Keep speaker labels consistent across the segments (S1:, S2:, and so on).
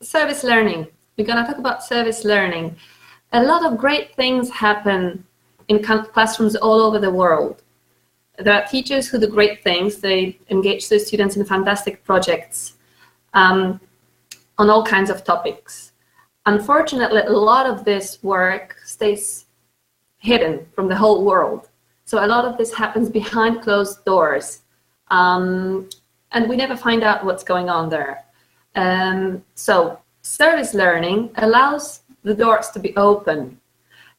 S1: service learning. We're going to talk about service learning. A lot of great things happen in classrooms all over the world. There are teachers who do great things. They engage their students in fantastic projects on all kinds of topics. Unfortunately, a lot of this work stays hidden from the whole world. So a lot of this happens behind closed doors. And we never find out what's going on there. So service learning allows the doors to be open.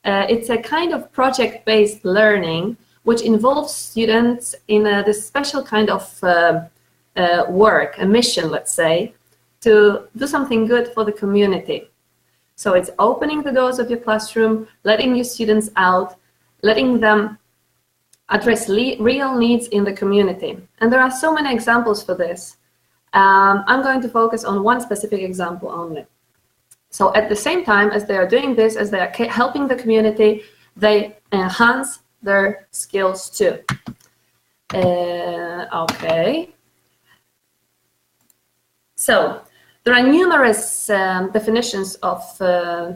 S1: It's a kind of project-based learning which involves students in this special kind of work, a mission, let's say, to do something good for the community. So it's opening the doors of your classroom, letting your students out, letting them address real needs in the community. And there are so many examples for this. I'm going to focus on one specific example only. So at the same time as they are doing this, as they are helping the community, they enhance their skills too. Okay. So there are numerous definitions of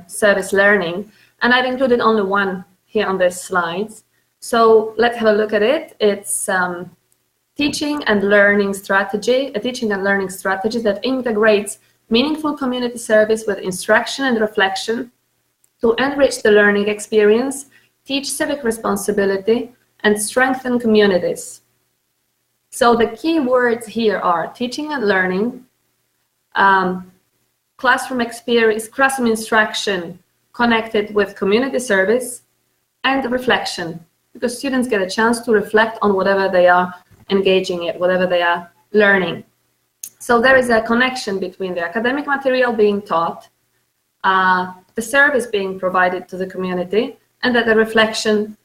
S1: service learning, and I've included only one here on this slide. So let's have a look at it. It's teaching and learning strategy, a teaching and learning strategy that integrates meaningful community service with instruction and reflection to enrich the learning experience, teach civic responsibility, and strengthen communities. So the key words here are teaching and learning, classroom experience, classroom instruction connected with community service, and reflection, because students get a chance to reflect on whatever they are engaging in, whatever they are learning. So there is a connection between the academic material being taught, the service being provided to the community, and the reflection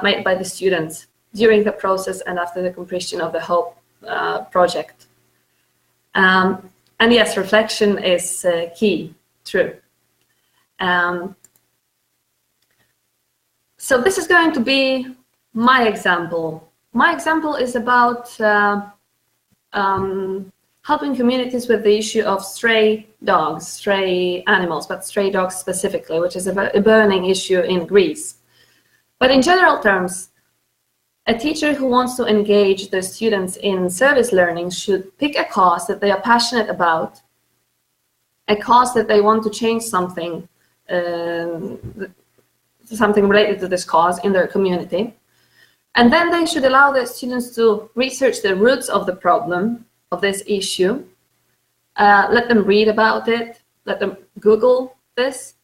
S1: made by the students during the process and after the completion of the whole project. And yes, reflection is key, true. So this is going to be my example. My example is about helping communities with the issue of stray dogs, stray animals, but stray dogs specifically, which is a burning issue in Greece. But in general terms, a teacher who wants to engage the students in service learning should pick a cause that they are passionate about, a cause that they want to change something, something related to this cause in their community. And then they should allow the students to research the roots of the problem, of this issue. Let them read about it, let them Google this,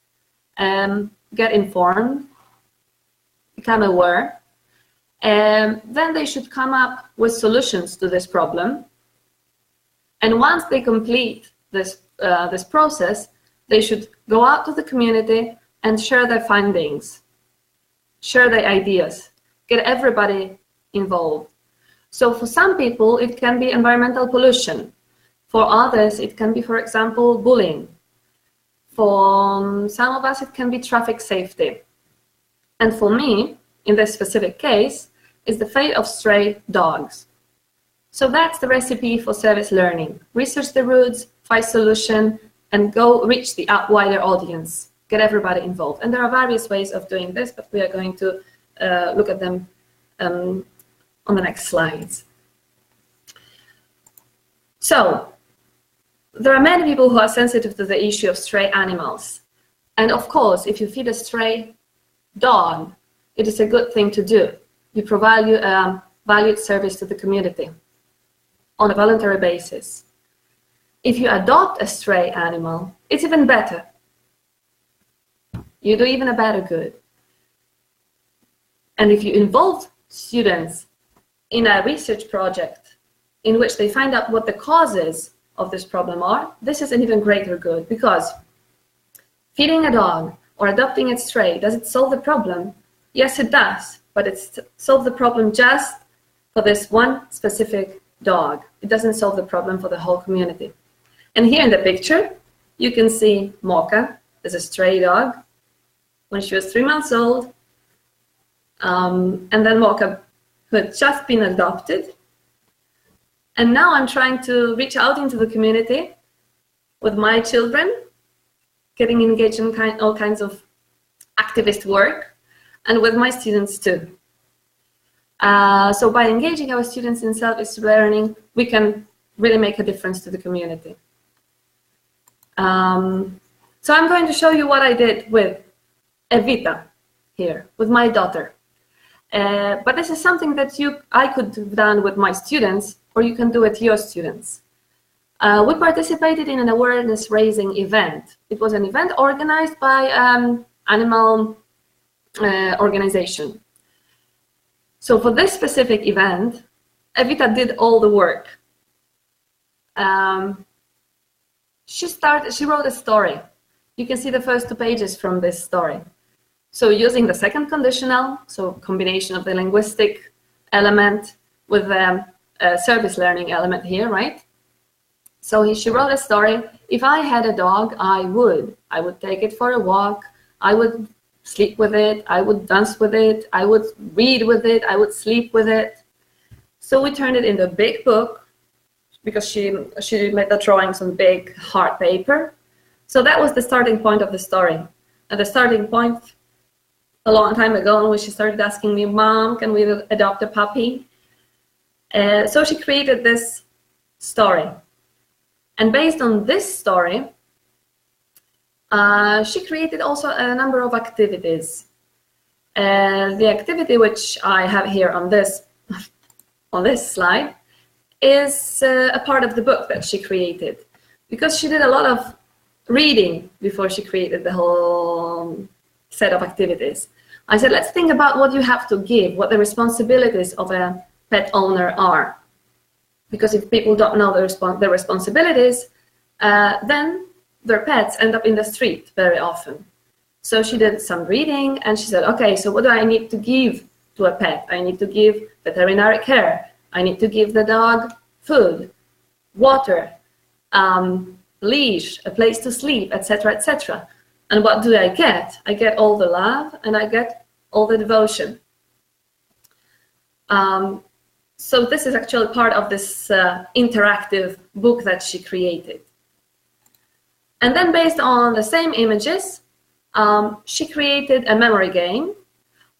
S1: get informed, become aware. And then they should come up with solutions to this problem. And once they complete this, this process, they should go out to the community and share their findings, share their ideas, get everybody involved. So for some people, it can be environmental pollution. For others, it can be, for example, bullying. For some of us, it can be traffic safety. And for me, in this specific case, is the fate of stray dogs. So that's the recipe for service learning. Research the roots, find solution, and go reach the wider audience. Get everybody involved. And there are various ways of doing this, but we are going to look at them on the next slides. So there are many people who are sensitive to the issue of stray animals. And of course, if you feed a stray dog, it is a good thing to do. You provide valued service to the community on a voluntary basis. If you adopt a stray animal, it's even better. You do even a better good. And if you involve students in a research project in which they find out what the causes of this problem are, this is an even greater good, because feeding a dog or adopting it stray, does it solve the problem? Yes, it does, but it solves the problem just for this one specific dog. It doesn't solve the problem for the whole community. And here in the picture, you can see Mocha as a stray dog when she was 3 months old. And then Mocha, who had just been adopted. And now I'm trying to reach out into the community with my children getting engaged in all kinds of activist work, and with my students too. So by engaging our students in service learning, we can really make a difference to the community. So I'm going to show you what I did with Evita here, with my daughter. But this is something that I could have done with my students, or you can do with your students. We participated in an awareness-raising event. It was an event organized by animal organization. So for this specific event, Evita did all the work. She wrote a story. You can see the first 2 pages from this story. So using the second conditional, so combination of the linguistic element with the service learning element here, right? So she wrote a story. If I had a dog, I would take it for a walk. I would sleep with it. I would dance with it. I would read with it. I would sleep with it. So we turned it into a big book because she made the drawings on big hard paper. So that was the starting point of the story. At the starting point, a long time ago, when she started asking me, "Mom, can we adopt a puppy?" So she created this story. And based on this story, she created also a number of activities. The activity which I have here on this slide is a part of the book that she created, because she did a lot of reading before she created the whole set of activities. I said, let's think about what you have to give, what the responsibilities of a pet owner are. Because if people don't know their responsibilities, then their pets end up in the street very often. So she did some reading, and she said, okay, so what do I need to give to a pet? I need to give veterinary care. I need to give the dog food, water, leash, a place to sleep, etc., etc. And what do I get? I get all the love, and I get all the devotion. So this is actually part of this interactive book that she created. And then based on the same images, she created a memory game.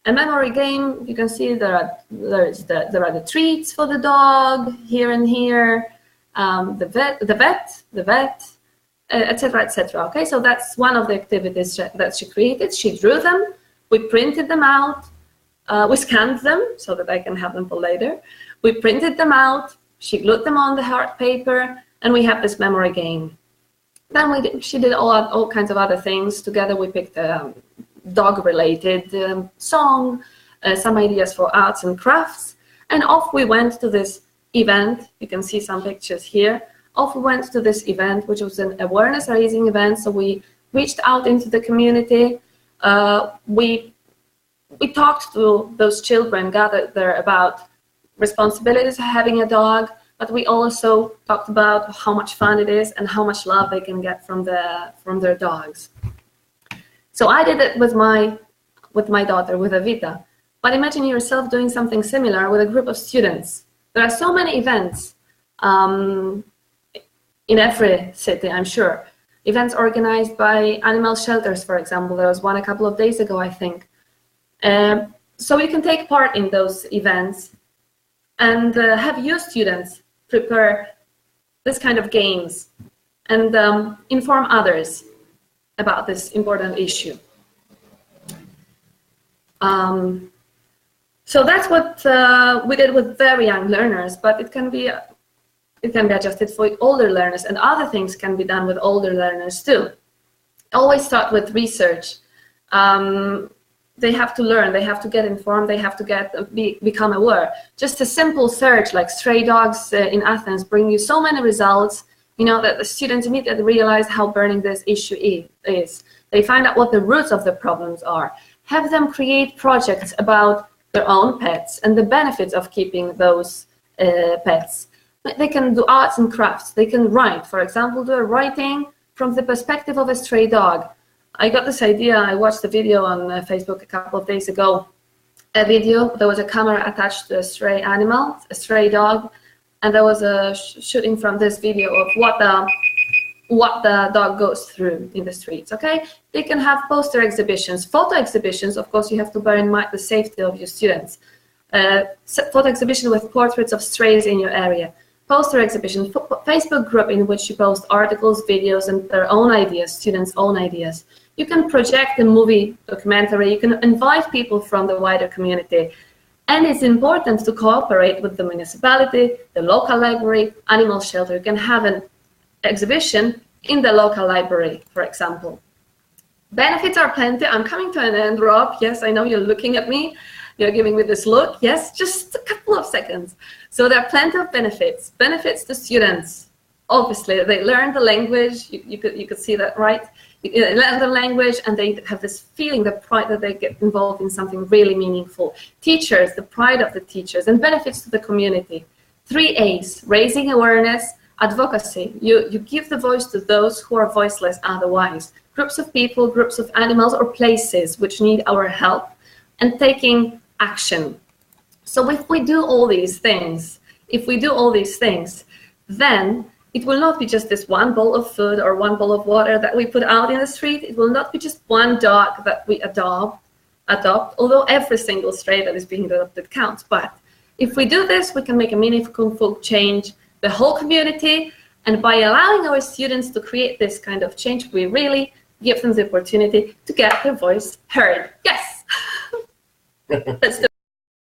S1: A memory game, you can see there are the treats for the dog here and here, the vet, etc., etc. Okay, so that's one of the activities that she created. She drew them, we printed them out, we scanned them so that I can have them for later. We printed them out, she glued them on the hard paper, and we have this memory game. Then she did all kinds of other things. Together we picked a dog-related song, some ideas for arts and crafts, and off we went to this event. You can see some pictures here. Off we went to this event, which was an awareness-raising event. So we reached out into the community. We talked to those children gathered there about responsibilities of having a dog, but we also talked about how much fun it is and how much love they can get from their dogs. So I did it with my daughter, with Evita. But imagine yourself doing something similar with a group of students. There are so many events in every city, I'm sure. Events organized by animal shelters, for example. There was one a couple of days ago, I think. So you can take part in those events and have your students prepare this kind of games and inform others about this important issue. So that's what we did with very young learners, but it can be adjusted for older learners, and other things can be done with older learners too. Always start with research. They have to learn, they have to get informed, they have to become aware. Just a simple search like stray dogs in Athens bring you so many results, you know, that the students immediately realize how burning this issue is. They find out what the roots of the problems are. Have them create projects about their own pets and the benefits of keeping those pets. They can do arts and crafts. They can write, for example, do a writing from the perspective of a stray dog. I got this idea, I watched a video on Facebook a couple of days ago. A video, there was a camera attached to a stray animal, a stray dog, and there was a shooting from this video of what the dog goes through in the streets, okay? They can have poster exhibitions, photo exhibitions. Of course, you have to bear in mind the safety of your students. Photo exhibition with portraits of strays in your area. Poster exhibition, Facebook group in which you post articles, videos, and their own ideas, students' own ideas. You can project a movie, documentary. You can invite people from the wider community. And it's important to cooperate with the municipality, the local library, animal shelter. You can have an exhibition in the local library, for example. Benefits are plenty. I'm coming to an end, Rob. Yes, I know you're looking at me. You're giving me this look. Yes, just a couple of seconds. So there are plenty of benefits. Benefits to students. Obviously, they learn the language. You could see that, right? They learn the language, and they have this feeling, the pride that they get involved in something really meaningful. Teachers, the pride of the teachers, and benefits to the community. 3 A's, raising awareness, advocacy. You give the voice to those who are voiceless otherwise. Groups of people, groups of animals, or places which need our help, and taking action. So if we do all these things, then it will not be just this one bowl of food or one bowl of water that we put out in the street. It will not be just one dog that we adopt, although every single stray that is being adopted counts. But if we do this, we can make a meaningful change, the whole community, and by allowing our students to create this kind of change, we really give them the opportunity to get their voice heard. Yes! Let's do it.